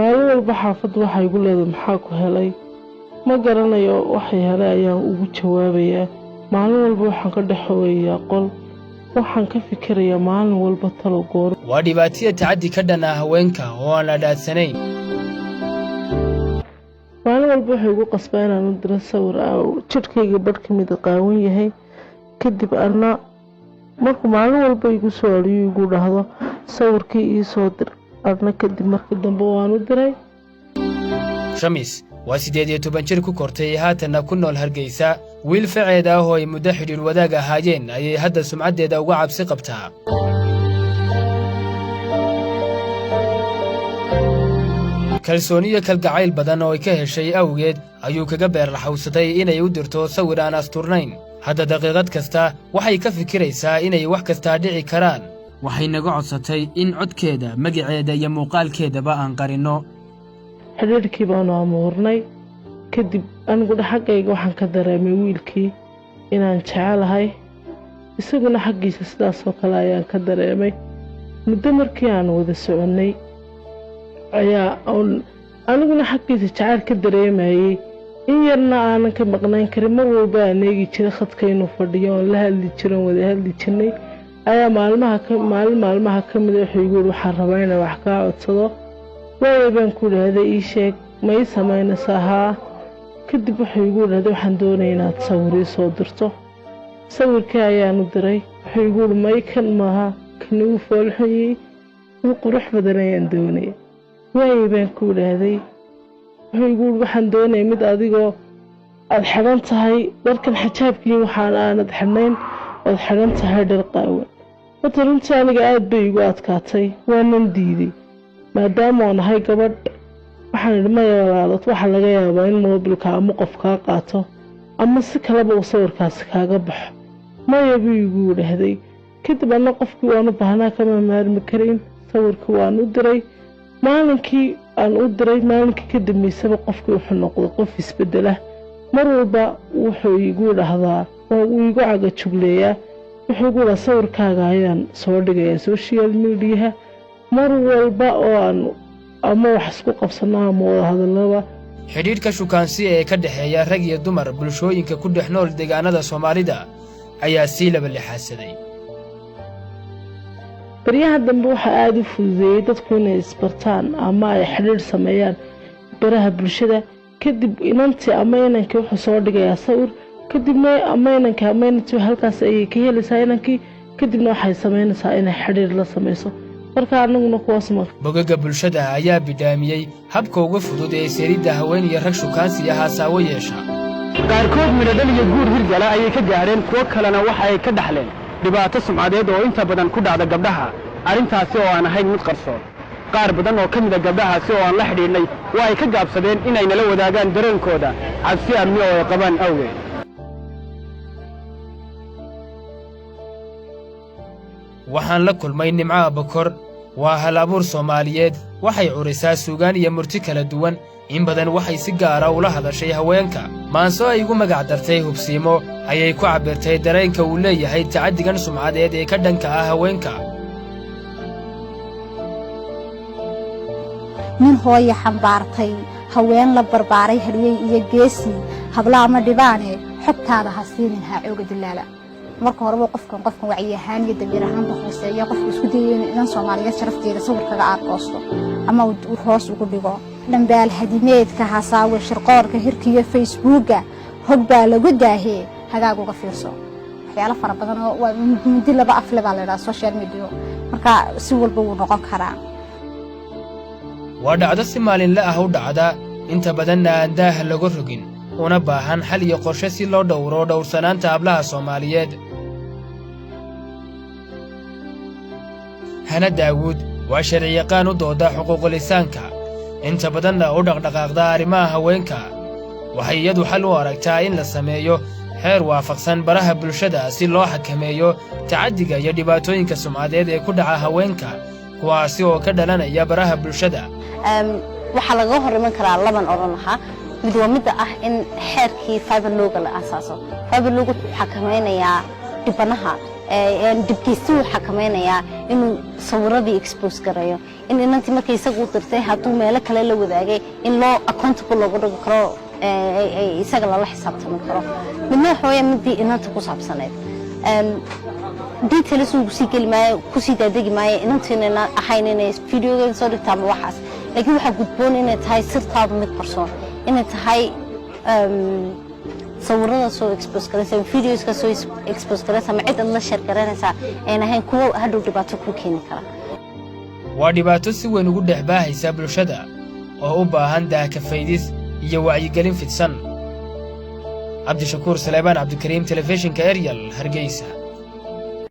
maalin walba xaafaddu waxay igu leedahay maxaa ku helay ma garanayo waxay helay ayaan ugu jawaabayaa maalin walba waxaan ka dhaxooyaa qol waxaan ka fikirayaa maalin walba talo goor waa dhibaatada tacaddi ka dhan ah haweenka oo aan la dhaadsanayn maalin walba waxay igu qasbaa inaan u diro sawir jidhkayga badh ka mid qaawan yahay kadib arna markuu maalin walba igu soo aliyo igu dhahdo sawirkii ii soo dir arna kadib markii dambe waan u diray Shamis waa 18 jir ku kortay haatanna ku nool Hargeysa wiil faceed ah oo ay muddo xiriir wadaag ahaayeen ayay hadda sumcadeeda uga cabsi qabtaa kalsooniyo kalgacayl badan oo ay ka heshay awgeed ayuu kaga beerlaxawsaday inay u dirto sawir aan asturnayn hadda daqiiqad kasta waxay ka fikiraysaa inay wax kasta dhici karaan waxay naga codsatay in codkeeda magaceeda iyo muuqaalkeedaba aan qarino xiriirkii baanu amuurnay kadib anigu xaggayga waxaan ka dareemay wiilkii inaan jecelahay isaguna xaggiisa sidaas oo kale ayaan ka dareemay muddo markii aan wada soconay ayaa aniguna xaggiisa jacayl ka dareemayay in yarna aanan ka maqnaan karin mar walba aan eegi jiray khadka inuu fadhiyo oon la hadli jiray wada hadli jirnay ayaa maalmaha ka mid wuxuu igu yidhi waxaan rabaa inaan wax kaa codsado waayay baan ku idhaahday ii sheeg ma ii samaynaysaa haa kadib wuxuu igu idhaahday waxaan doonaya inaad sawir ii soo dirto sawirkii ayaanu diray wuxuu igu yidhi may kan maaha kan igu foolxunyey in qurux badan ayaan doonaya waayay baan ku idhaahday wuxuu igu yidhi waxaan doonaya mid adigoo aad xidhan tahay dharkan xijaabkii waxaan aanad xidhnayn ood xidhan tahay dhar qaawan horta runtii aniga aad bay igu adkaatay waanan diiday maadaama aan ahay gabadh waxaan idhi ma yaraadad waxaa laga yaabaa in moobilka ama qof kaa qaato ama si kaleba uu sawirkaasi kaaga baxo maya buu igu idhaahday kadib anna qofkii waan u baahnaa kama maarmi karin sawirkii waan u diray maalinkii aan u diray maalinkii ka dambaysaba qofkii wuxuu noqday qof isbedela mar walba wuxuu igu dhahdaa oo uu igu cagajugleeyaa wuxuu igu dhahaa sawirkaaga ayaan soo dhigayaa social mediaha mar walba oo aan ama wax isku qabsanaa ama wada hadallaba xidhiidhka shukaansi ee ka dhexeeya rag iyo dumar bulshooyinka ku dhex nool deegaanada Soomaalida ayaa sii laba lixaasaday baryaha dambe waxa aad u fududeeyay dadku inay isbartaan ama ay xiriir sameeyaan baraha bulshada kadib inantii ama inankii wuxuu soo dhigayaa sawir kadibna ama inantii halkaas ayay ka helaysaa inankii kadibna waxay samaynaysaa inay xiriir la samayso marka anaguna kuwaas ma bogaga bulshada ayaa bidaamiyay habka ugu fudud ee seeridda haween iyo rag shukaansi ah saawo yeesha qaarkood midhadhal iyo guur hirgala ayay ka gaareen kuwo kalena waxa ay ka dhaxleen dhibaato sumcadeed oo inta badan ku dhacda gabdhaha arrintaasi oo aan ahayn mid qarsoon qaar badan oo ka mid ah gabdhahaasi oo aan la xidhiidhnay waa ay ka gaabsadeen inay nala wadaagaan dareenkooda cabsi amni oo ay qabaan awgeed waxaan la kulmay Nimco Abakor waa hal abuur Soomaaliyeed waxay curisaa suugaan iyo murti kala duwan in badan waxay si gaar ah ula hadashay haweenka maanso ay ugu magac dartay hubsiimo ayay ku cabirtay dareenka uu leeyahay tacaddigan sumcadeed ee ka dhanka ah haweenka min hooyo xambaartay haween la barbaaray hariyay iyo geesi habla ama dhibaane xogtaada ha siinin ha ooga dilaala marka horeba qofkan wacyi ahaan iyo dabiir ahaan hooseeya qofku isku dayay in Soomaaliyeed sharafteeda sawirkaga aqoosto ama uu hoos ugu dhigo dhambaal hadimeedka hasaawe shirqoorka hirkiyo Facebooka hog baa lagu daahee hagaag uga fiirso waxyaalo fara badan oo waa mid laba afle baa leedahay social media marka si walba uu noqon karaa waa dhacdo si maalinle ah u dhacda inta badanna aan daah lagu rogin una baahan xal iyo qorshe si loo dhowro dhowrsanaanta hablaha Soomaaliyeed Hana Daawud waa sharciyaqaan u dooda xuquuqul insaanka inta badanna u dhaqdhaqaaqda arrimaha haweenka waxay iyadu xal u aragtaa in la sameeyo xeer waafaqsan baraha bulshada si loo xakameeyo tacaddiga iyo dhibaatooyinka sumcadeed ee ku dhaca haweenka kuwaasi oo ka dhalanaya baraha bulshada waxa laga horiman karaa laban oran lahaa mid waa mid ah in xeerkii fiber looga la asaaso fiber loogu xakameynaya dhibanaha dibkiisa uu xakamaynayaa inuu sawiradii expose gareeyo in inantii markay isagu dirtay hadduu meelo kale la wadaagay in loo accountable loogu dhigi karo isaga lala xisaabtami karo midna waxa weeye midii inanta ku saabsaneed details uu sii gelmaayo ku sii daadegi maayo inantiina ahayn inay videoga soo dhigtaa ama waxaas laakiin waxa gudboon inay tahay sirtaadu mid qarsoon inay tahay sawirada soo expose garaysa videos ka soo expose garaysa ma cid la share garanaysa aan ahayn kuwa hadhow dhibaato ku keeni kara waa dhibaato si weyn ugu dhex baahaysa bulshada oo u baahan daahka faydis iyo wacyigelin fidsan cabdishakuur Salebaan Cabdikariim telefishinka Ariel Hargeysa